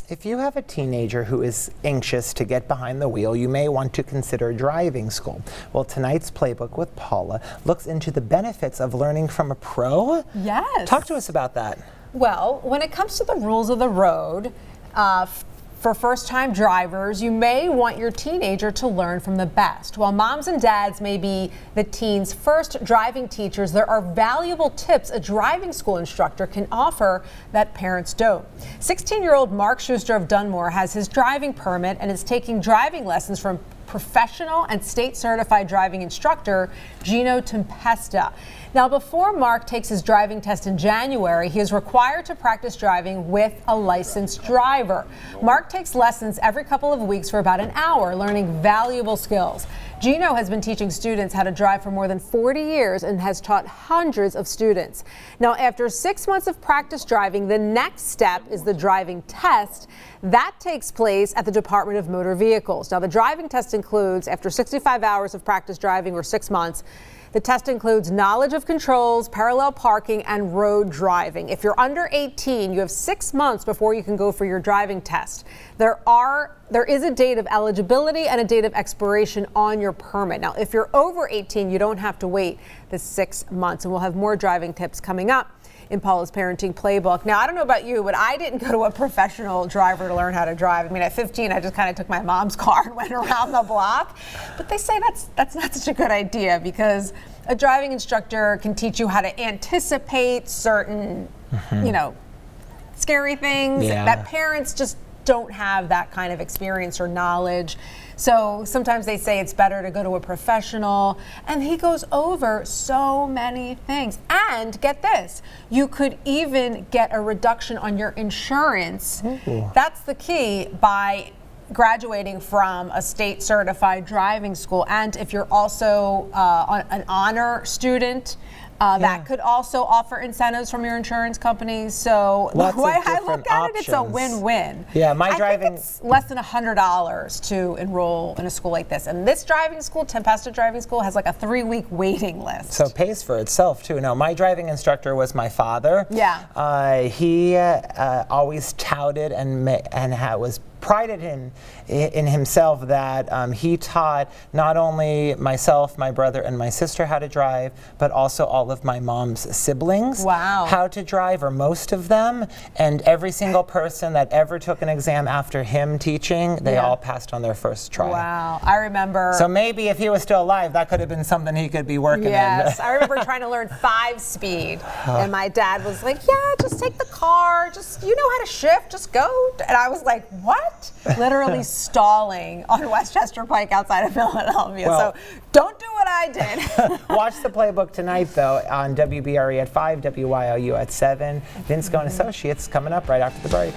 If you have a teenager who is anxious to get behind the wheel, you may want to consider driving school. Well, tonight's Playbook with Paula looks into the benefits of learning from a pro. Yes. Talk to us about that. Well, when it comes to the rules of the road, for first-time drivers, you may want your teenager to learn from the best. While moms and dads may be the teen's first driving teachers, there are valuable tips a driving school instructor can offer that parents don't. 16-year-old Mark Schuster of Dunmore has his driving permit and is taking driving lessons from professional and state-certified driving instructor Gino Tempesta. Now, before Mark takes his driving test in January, he is required to practice driving with a licensed driver. Mark takes lessons every couple of weeks for about an hour, learning valuable skills. Gino has been teaching students how to drive for more than 40 years and has taught hundreds of students. Now, after 6 months of practice driving, the next step is the driving test. That takes place at the Department of Motor Vehicles. Now, the driving test includes, after 65 hours of practice driving or 6 months, the test includes knowledge of controls, parallel parking, and road driving. If you're under 18, you have 6 months before you can go for your driving test. There is a date of eligibility and a date of expiration on your permit. Now, if you're over 18, you don't have to wait the 6 months, and we'll have more driving tips coming up in Paula's Parenting Playbook. Now, I don't know about you, but I didn't go to a professional driver to learn how to drive. I mean, at 15, I just kind of took my mom's car and went around the block. But they say that's not such a good idea, because a driving instructor can teach you how to anticipate certain, scary things that parents just don't have that kind of experience or knowledge. So sometimes they say it's better to go to a professional, and he goes over so many things. And get this, you could even get a reduction on your insurance. Ooh. That's the key, by graduating from a state certified driving school. And if you're also an honor student, that could also offer incentives from your insurance company. So the way I look at it, it's a win-win. Yeah, I think it's less than $100 to enroll in a school like this. And this driving school, Tempesta Driving School, has like a 3-week waiting list. So it pays for itself too. No, my driving instructor was my father. Yeah. He always touted and was prided in himself that he taught not only myself, my brother, and my sister how to drive, but also all of my mom's siblings how to drive, or most of them. And every single person that ever took an exam after him teaching, they all passed on their first try. Wow, I remember. So maybe if he was still alive, that could have been something he could be working in. Yes, I remember trying to learn 5-speed, and my dad was like, yeah, just take the car, just, you know how to shift, just go. And I was like, what? Literally stalling on Westchester Pike outside of Philadelphia. Well, so don't do what I did. Watch the Playbook tonight, though, on WBRE at 5, WYOU at 7. Vinsco and Associates coming up right after the break.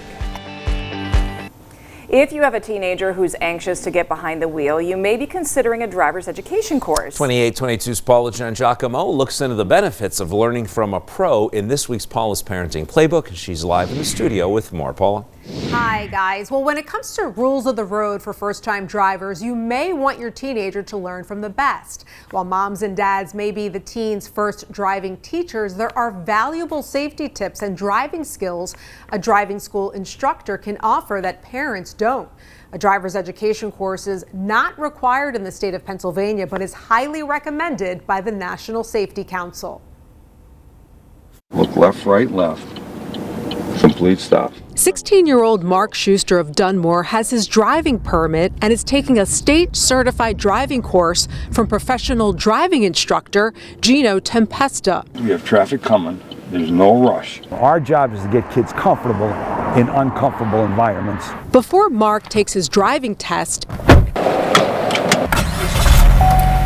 If you have a teenager who's anxious to get behind the wheel, you may be considering a driver's education course. 2822's Paola Giangiacomo looks into the benefits of learning from a pro in this week's Paula's Parenting Playbook. She's live in the studio with more. Paula. Hi, guys. Well, when it comes to rules of the road for first-time drivers, you may want your teenager to learn from the best. While moms and dads may be the teen's first driving teachers, there are valuable safety tips and driving skills a driving school instructor can offer that parents don't. A driver's education course is not required in the state of Pennsylvania, but is highly recommended by the National Safety Council. Look left, right, left. Complete stop. 16-year-old Mark Schuster of Dunmore has his driving permit and is taking a state-certified driving course from professional driving instructor Gino Tempesta. We have traffic coming. There's no rush. Our job is to get kids comfortable in uncomfortable environments. Before Mark takes his driving test,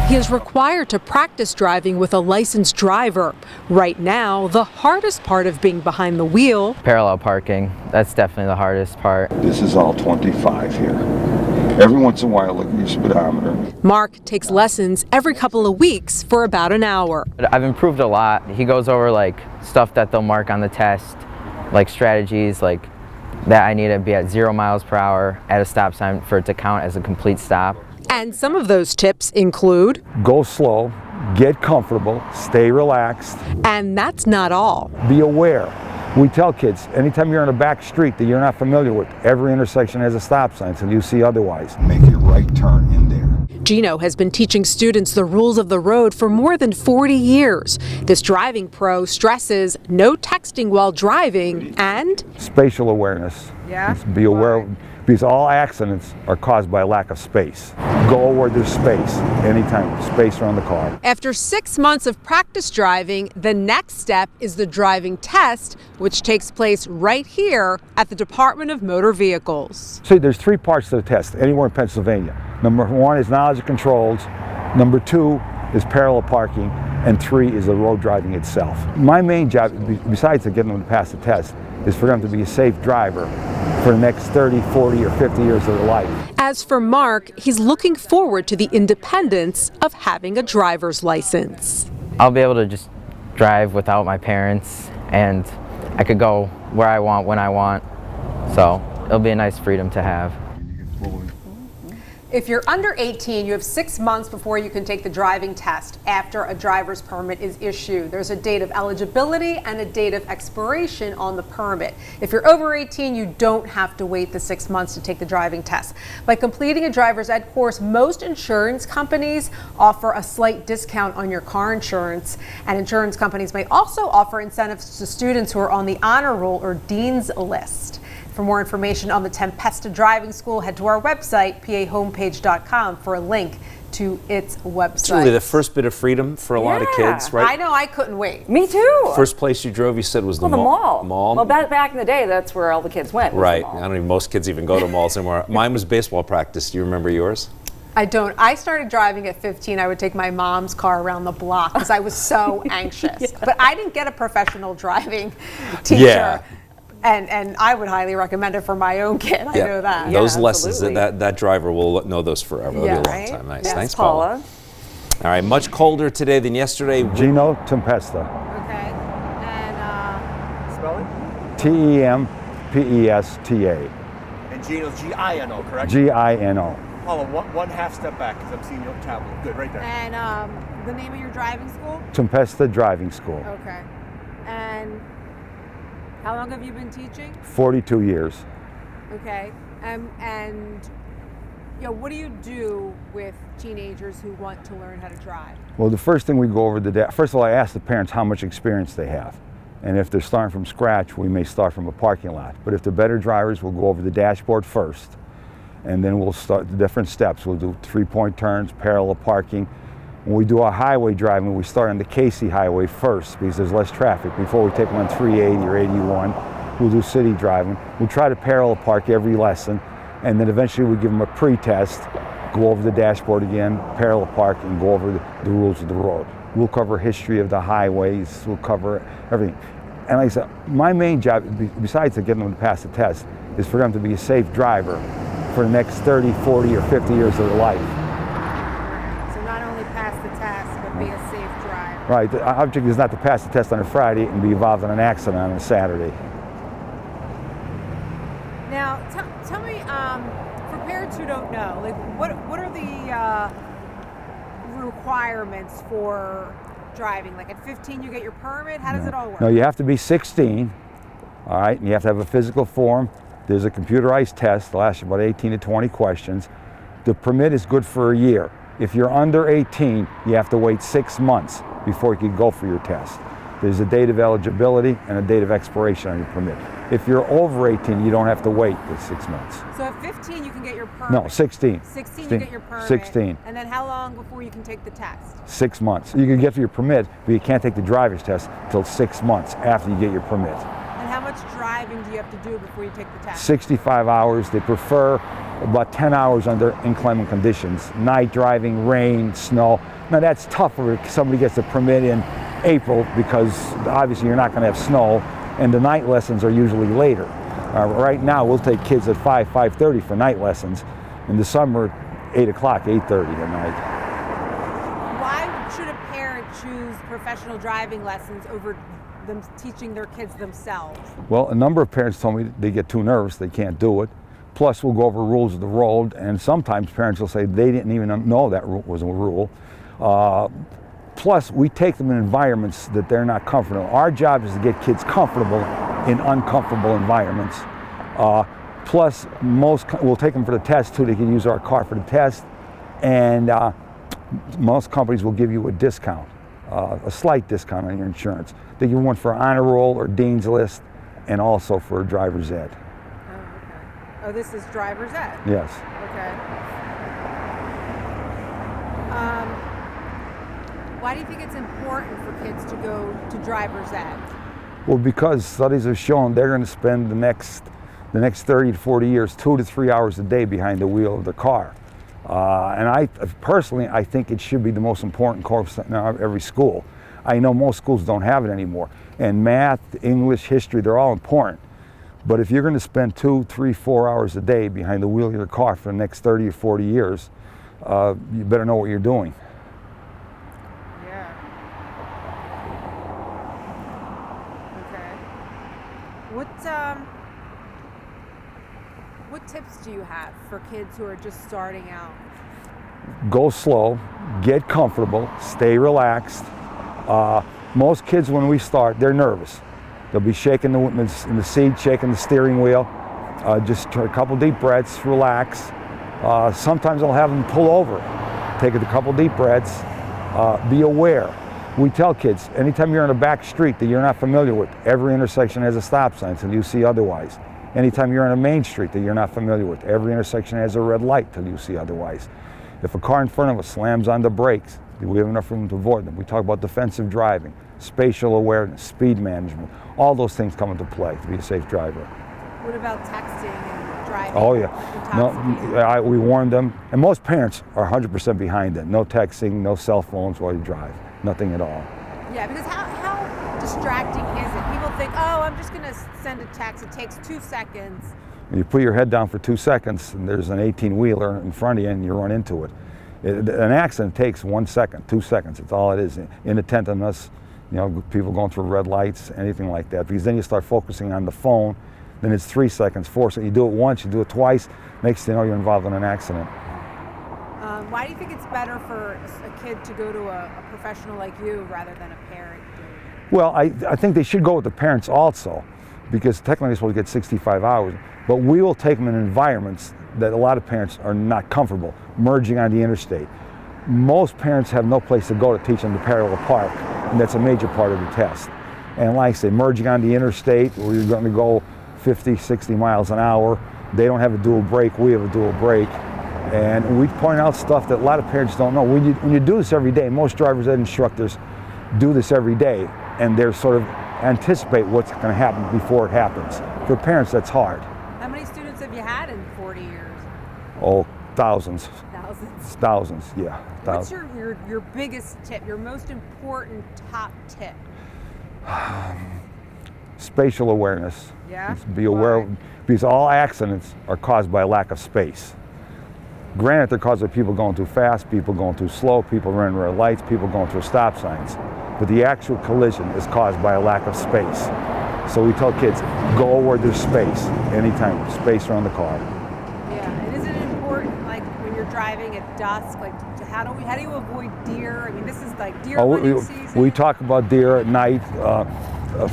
he is required to practice driving with a licensed driver. Right now, the hardest part of being behind the wheel, parallel parking, that's definitely the hardest part. This is all 25 here. Every once in a while, look at your speedometer. Mark takes lessons every couple of weeks for about an hour. I've improved a lot. He goes over like stuff that they'll mark on the test, like strategies, like that I need to be at 0 miles per hour at a stop sign for it to count as a complete stop. And some of those tips include: go slow, get comfortable, stay relaxed. And that's not all. Be aware We tell kids, anytime you're on a back street that you're not familiar with, every intersection has a stop sign, so you see otherwise. Make your right turn in there. Gino has been teaching students the rules of the road for more than 40 years. This driving pro stresses no texting while driving and Spatial awareness. Yeah? Be aware of, because all accidents are caused by a lack of space. Go where there's space, anytime, space around the car. After 6 months of practice driving, the next step is the driving test, which takes place right here at the Department of Motor Vehicles. See, there's 3 parts to the test, anywhere in Pennsylvania. Number 1 is knowledge of controls, number 2 is parallel parking, and 3 is the road driving itself. My main job, besides getting them to pass the test, is for them to be a safe driver for the next 30, 40, or 50 years of their life. As for Mark, he's looking forward to the independence of having a driver's license. I'll be able to just drive without my parents, and I could go where I want, when I want. So it'll be a nice freedom to have. If you're under 18, you have 6 months before you can take the driving test after a driver's permit is issued. There's a date of eligibility and a date of expiration on the permit. If you're over 18, you don't have to wait the 6 months to take the driving test. By completing a driver's ed course, most insurance companies offer a slight discount on your car insurance, and insurance companies may also offer incentives to students who are on the honor roll or dean's list. For more information on the Tempesta Driving School, head to our website, pahomepage.com, for a link to its website. It's really the first bit of freedom for a lot of kids, right? I know, I couldn't wait. Me too. First place you drove, you said, was the mall. Mall? Well, back in the day, that's where all the kids went. Right. I don't even, most kids even go to malls anymore. Mine was baseball practice. Do you remember yours? I don't. I started driving at 15. I would take my mom's car around the block because I was so anxious. But I didn't get a professional driving teacher. Yeah. And I would highly recommend it for my own kid. I know that. Those Yeah, lessons, absolutely. that driver will know those forever. That'll be a long right? time. Nice. Yes, Thanks, Paula. All right, much colder today than yesterday. Gino Tempesta. Okay. And Spell it? Tempesta. And Gino's Gino, correct? Gino. Paula, one half step back because I'm seeing your tablet. Good, right there. and the name of your driving school? Tempesta Driving School. Okay. And how long have you been teaching? 42 years. Okay. And you know, what do you do with teenagers who want to learn how to drive? Well, the first thing we go over first of all, I ask the parents how much experience they have. And if they're starting from scratch, we may start from a parking lot. But if they're better drivers, we'll go over the dashboard first. And then we'll start the different steps. We'll do 3-point turns, parallel parking. When we do our highway driving, we start on the Casey Highway first because there's less traffic. Before we take them on 380 or 81, we'll do city driving. We'll try to parallel park every lesson, and then eventually we give them a pre-test, go over the dashboard again, parallel park, and go over the rules of the road. We'll cover history of the highways, we'll cover everything. And like I said, my main job, besides getting them to pass the test, is for them to be a safe driver for the next 30, 40, or 50 years of their life. So not only pass the test, but be a safe driver. Right, the object is not to pass the test on a Friday and be involved in an accident on a Saturday. Now, tell me, for parents who don't know, like what are the requirements for driving? Like at 15 you get your permit? How does it all work? No, you have to be 16, all right, and you have to have a physical form. There's a computerized test, it'll ask you about 18 to 20 questions. The permit is good for a year. If you're under 18, you have to wait 6 months before you can go for your test. There's a date of eligibility and a date of expiration on your permit. If you're over 18, you don't have to wait the 6 months. So at 15 you can get your permit? No, 16. 16 you get your permit? 16. And then how long before you can take the test? 6 months. You can get your permit, but you can't take the driver's test until 6 months after you get your permit. And how much driving do you have to do before you take the test? 65 hours. They prefer about 10 hours under inclement conditions. Night driving, rain, snow. Now that's tougher if somebody gets a permit in April because obviously you're not going to have snow, and the night lessons are usually later. Right now we'll take kids at 5:30 for night lessons. In the summer, 8 o'clock, 8:30 at night. Why should a parent choose professional driving lessons over them teaching their kids themselves? Well, a number of parents told me they get too nervous, they can't do it. Plus, we'll go over rules of the road, and sometimes parents will say they didn't even know that was a rule. Plus, we take them in environments that they're not comfortable. Our job is to get kids comfortable in uncomfortable environments. Plus, we'll take them for the test too. They can use our car for the test, and most companies will give you a discount, a slight discount on your insurance. They give one for honor roll or dean's list, and also for driver's ed. Oh, okay. Oh, this is driver's ed? Yes. Okay. Why do you think it's important for kids to go to driver's ed? Well, because studies have shown they're going to spend the next 30 to 40 years, 2 to 3 hours a day behind the wheel of the car. And I personally think it should be the most important course in every school. I know most schools don't have it anymore. And math, English, history, they're all important. But if you're going to spend 2, 3, 4 hours a day behind the wheel of your car for the next 30 or 40 years, you better know what you're doing. Yeah. Okay. What tips do you have for kids who are just starting out? Go slow, get comfortable, stay relaxed. Most kids, when we start, they're nervous. They'll be shaking in the seat, shaking the steering wheel. Just take a couple deep breaths, relax. Sometimes I'll have them pull over, take a couple deep breaths, be aware. We tell kids, anytime you're on a back street that you're not familiar with, every intersection has a stop sign until you see otherwise. Anytime you're on a main street that you're not familiar with, every intersection has a red light till you see otherwise. If a car in front of us slams on the brakes, we have enough room to avoid them. We talk about defensive driving, spatial awareness, speed management. All those things come into play to be a safe driver. What about texting and driving? Oh yeah, we warn them. And most parents are 100% behind it. No texting, no cell phones while you drive. Nothing at all. Yeah, because how distracting is it? People think, oh, I'm just going to send a text. It takes 2 seconds. You put your head down for 2 seconds and there's an 18-wheeler in front of you and you run into it. An accident takes 1 second, 2 seconds. It's all it is. Inattentiveness, people going through red lights, anything like that. Because then you start focusing on the phone. Then it's 3 seconds, 4 seconds. You do it once, you do it twice. Next thing you know, you're involved in an accident. Why do you think it's better for a kid to go to a professional like you rather than a parent doing it? Well, I think they should go with the parents also, because technically they're supposed to get 65 hours. But we will take them in environments that a lot of parents are not comfortable, merging on the interstate. Most parents have no place to go to teach them to parallel park, and that's a major part of the test. And like I say, merging on the interstate, where you're going to go 50, 60 miles an hour, they don't have a dual brake, we have a dual brake. And we point out stuff that a lot of parents don't know. When you do this every day, most driver's ed instructors do this every day, and they're sort of anticipate what's going to happen before it happens. For parents, that's hard. How many students have you had in 40 years? Oh, thousands. Thousands? Thousands, yeah. What's Thousands. your biggest tip, your most important top tip? Spatial awareness. Yeah? Be aware, because all accidents are caused by a lack of space. Granted, they're caused by people going too fast, people going too slow, people running red lights, people going through stop signs. But the actual collision is caused by a lack of space. So we tell kids, go where there's space, anytime, space around the car. Yeah, and is it important, like when you're driving at dusk, like how do you avoid deer? I mean, this is like deer hunting season. We talk about deer at night.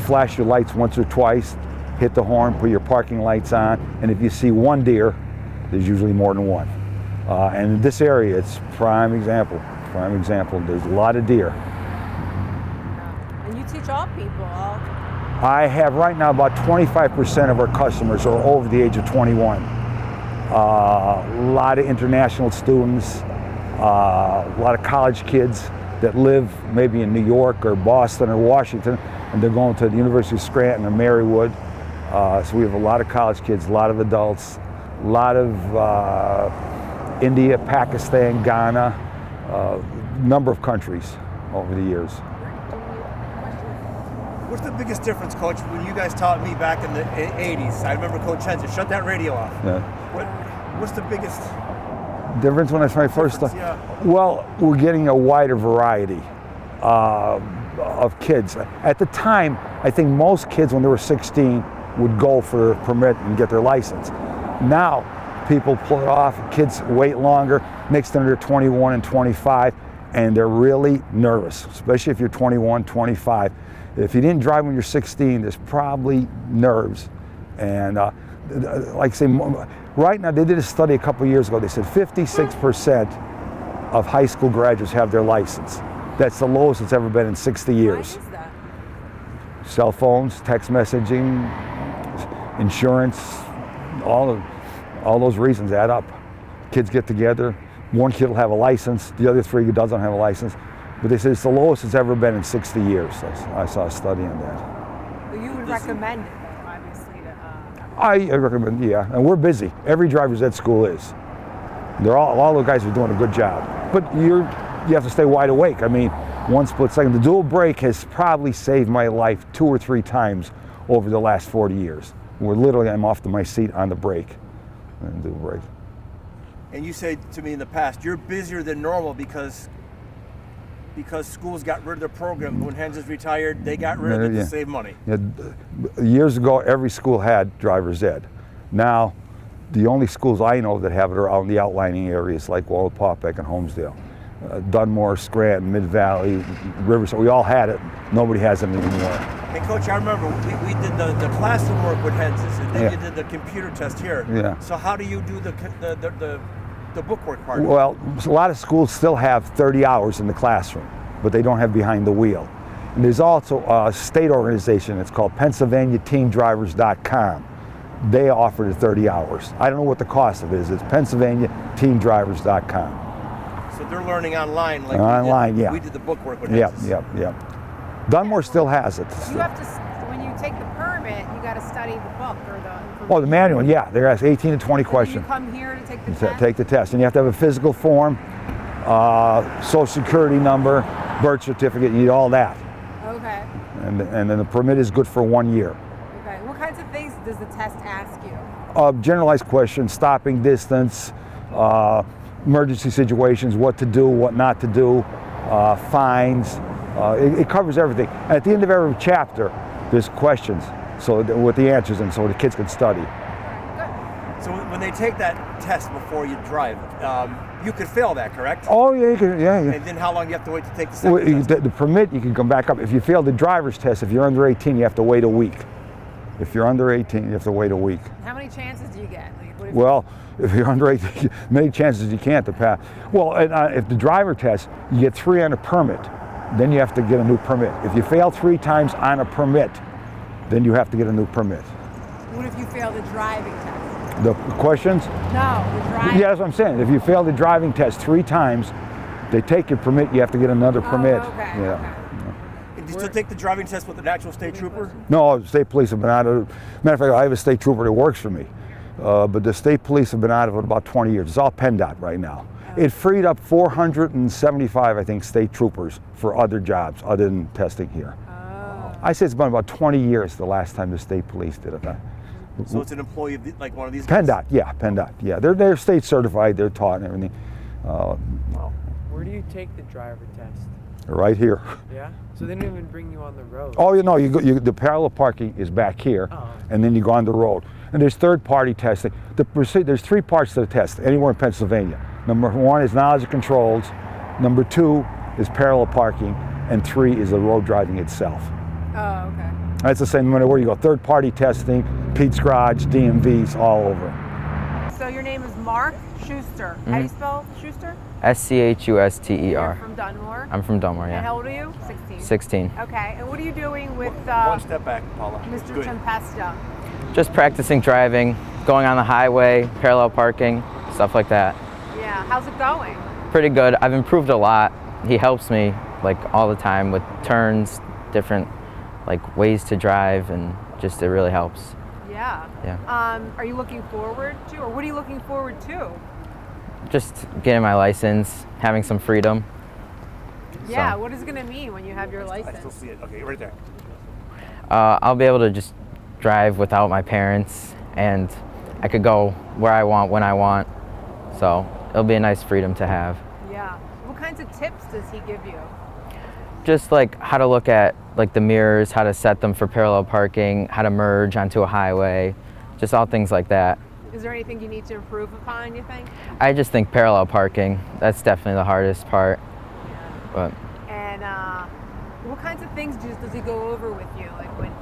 Flash your lights once or twice, hit the horn, put your parking lights on, and if you see one deer, there's usually more than one. And in this area, it's prime example. There's a lot of deer. And you teach all people. I have right now about 25% of our customers are over the age of 21. A lot of international students, a lot of college kids that live maybe in New York or Boston or Washington, and they're going to the University of Scranton or Marywood. So we have a lot of college kids, a lot of adults, a lot of India, Pakistan, Ghana, number of countries over the years. What's the biggest difference, Coach, when you guys taught me back in the 80s? I remember Coach Henson, shut that radio off. Yeah. What's the biggest difference when I first started? Yeah. Well, we're getting a wider variety of kids. At the time, I think most kids when they were 16 would go for a permit and get their license. Now, people pull it off, kids wait longer, mixed in they're 21 and 25, and they're really nervous, especially if you're 21, 25. If you didn't drive when you're 16, there's probably nerves. And like I say, right now, they did a study a couple years ago. They said 56% of high school graduates have their license. That's the lowest it's ever been in 60 years. Why is that? Cell phones, text messaging, insurance, all those reasons add up. Kids get together, one kid will have a license, the other three doesn't have a license. But they said it's the lowest it's ever been in 60 years. I saw a study on that. Well, you would recommend it, though, obviously. I recommend, yeah, and we're busy. Every driver's ed school is. All the guys are doing a good job. But you have to stay wide awake. I mean, one split second. The dual brake has probably saved my life 2 or 3 times over the last 40 years. Where literally I'm off to my seat on the brake and dual brake. And you said to me in the past, you're busier than normal because schools got rid of their program. When Hens is retired, they got rid of it to save money. Yeah, years ago, every school had driver's ed. Now, the only schools I know that have it are out in the outlining areas like Walla-Paupack and Holmesdale. Dunmore, Scranton, Mid-Valley, Riverside, we all had it. Nobody has it anymore. Hey, Coach, I remember we did the classroom work with Hens, and then you did the computer test here. Yeah. So how do you do the bookwork part? Well, a lot of schools still have 30 hours in the classroom, but they don't have behind the wheel. And there's also a state organization, it's called PennsylvaniaTeamDrivers.com. They offer the 30 hours. I don't know what the cost of it is. It's PennsylvaniaTeamDrivers.com. So they're learning online like yeah. We did the bookwork with Hens. Yep. Dunmore still has it. You have to, when you take the permit, you got to study the book or the information. Oh, the manual, yeah. They're asked 18 to 20 questions. You come here to take the test? Take the test. And you have to have a physical form, social security number, birth certificate, you need all that. Okay. And then the permit is good for 1 year. Okay. What kinds of things does the test ask you? Generalized questions, stopping distance, emergency situations, what to do, what not to do, fines. It covers everything. And at the end of every chapter, there's questions with the answers in so the kids can study. So when they take that test before you drive, you could fail that, correct? Oh, yeah, you can, yeah. And then how long do you have to wait to take the second test? The permit, you can come back up. If you fail the driver's test, if you're under 18, you have to wait a week. If you're under 18, you have to wait a week. How many chances do you get? Well, if you're under 18, many chances you can't to pass. Well, if the driver test, you get 3 on a permit, then you have to get a new permit. If you fail 3 times on a permit, then you have to get a new permit. What if you fail the driving test? The questions? No, the driving. Yeah, that's what I'm saying. If you fail the driving test 3 times, they take your permit, you have to get another permit. Okay. Yeah. Okay. And do you still take the driving test with an actual state trooper? No, state police have been out of it. Matter of fact, I have a state trooper that works for me. But the state police have been out of it about 20 years. It's all PennDOT right now. It freed up 475, I think, state troopers for other jobs other than testing here. I say it's been about 20 years the last time the state police did it. So it's an employee of like one of these guys? PennDOT, yeah. They're state certified, they're taught and everything. Where do you take the driver test? Right here. Yeah? So they don't even bring you on the road? Oh, you know, the parallel parking is back here, and then you go on the road. And there's third-party testing. There's 3 parts to the test, anywhere in Pennsylvania. Number 1 is knowledge of controls. Number 2 is parallel parking. And 3 is the road driving itself. Oh, okay. That's the same no matter where you go. Third-party testing, Pete's Garage, DMVs, all over. So your name is Mark Schuster. How do you spell Schuster? Schuster. You're from Dunmore? I'm from Dunmore, yeah. And how old are you? 16. 16. Okay, and what are you doing with One step back, Paula. Mr. Good. Tempesta? Just practicing driving, going on the highway, parallel parking, stuff like that. Yeah, how's it going? Pretty good. I've improved a lot. He helps me like all the time with turns, different like ways to drive, and just it really helps. Yeah. Yeah. Are you looking forward to, or what are you looking forward to? Just getting my license, having some freedom. Yeah, So. what is it going to mean when you have your I license? still see it. Okay, right there. I'll be able to just drive without my parents, and I could go where I want, when I want. So it'll be a nice freedom to have. Yeah. What kinds of tips does he give you? Just like how to look at like the mirrors, how to set them for parallel parking, how to merge onto a highway, just all things like that. Is there anything you need to improve upon, you think? I just think parallel parking, that's definitely the hardest part. But And What kinds of things does he go over with you?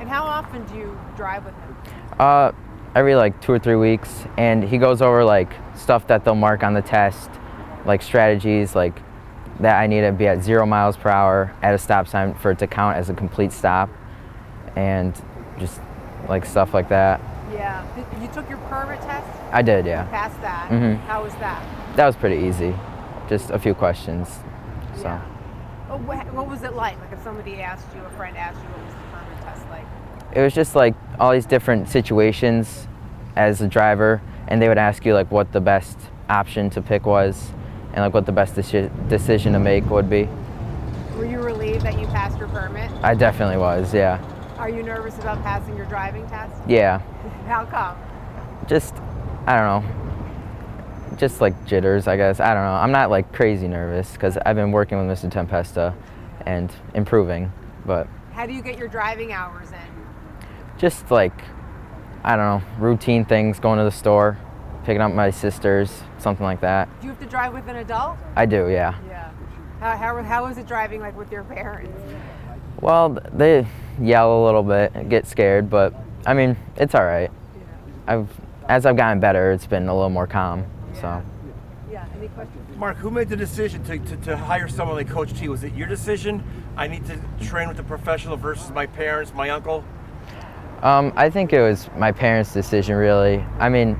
And how often do you drive with him? Every like 2 or 3 weeks, and he goes over like stuff that they'll mark on the test, like strategies, like that I need to be at 0 miles per hour at a stop sign for it to count as a complete stop, and just like stuff like that. Yeah. You took your permit test? I did, yeah. You passed that. Mhm. How was that? That was pretty easy, just a few questions. So. Yeah. What was it like? Like if somebody asked you, a friend asked you, what was the permit test like? It was just like all these different situations as a driver, and they would ask you like what the best option to pick was, and like what the best decision to make would be. Were you relieved that you passed your permit? I definitely was, yeah. Are you nervous about passing your driving test? Yeah. How come? Just, I don't know. Just like jitters, I guess. I don't know. I'm not like crazy nervous because I've been working with Mr. Tempesta and improving, but. How do you get your driving hours in? Just like, I don't know, routine things, going to the store, picking up my sisters, something like that. Do you have to drive with an adult? I do, yeah. Yeah. How is it driving like with your parents? Well, they yell a little bit, get scared, but I mean, it's all right. Yeah. As I've gotten better, it's been a little more calm, Yeah. so. Yeah, any questions? Mark, who made the decision to hire someone like Coach T? Was it your decision? I need to train with a professional versus my parents, my uncle? I think it was my parents' decision, really. I mean,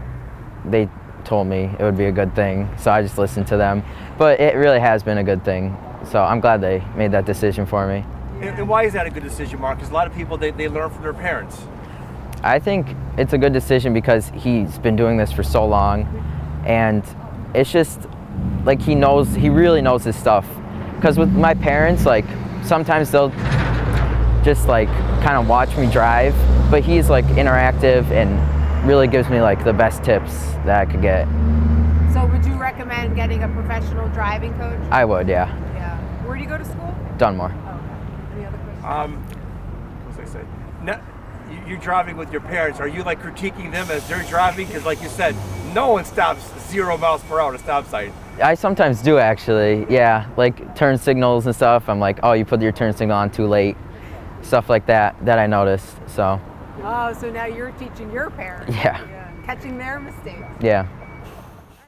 they told me it would be a good thing, so I just listened to them. But it really has been a good thing, so I'm glad they made that decision for me. And why is that a good decision, Mark? Because a lot of people, they learn from their parents. I think it's a good decision because he's been doing this for so long, and it's just like he really knows his stuff. Because with my parents, like sometimes they'll just like kind of watch me drive, but he's like interactive and really gives me like the best tips that I could get. So would you recommend getting a professional driving coach? I would, yeah. Yeah. Where do you go to school? Dunmore. Oh, okay. Any other questions? What was I saying? Now, you're driving with your parents. Are you like critiquing them as they're driving? Because like you said, no one stops 0 miles per hour at a stop sign. I sometimes do actually, yeah. Like turn signals and stuff. I'm like, oh, you put your turn signal on too late. Stuff like that I noticed, so. Oh, so now you're teaching your parents. Yeah. Catching their mistakes. Yeah.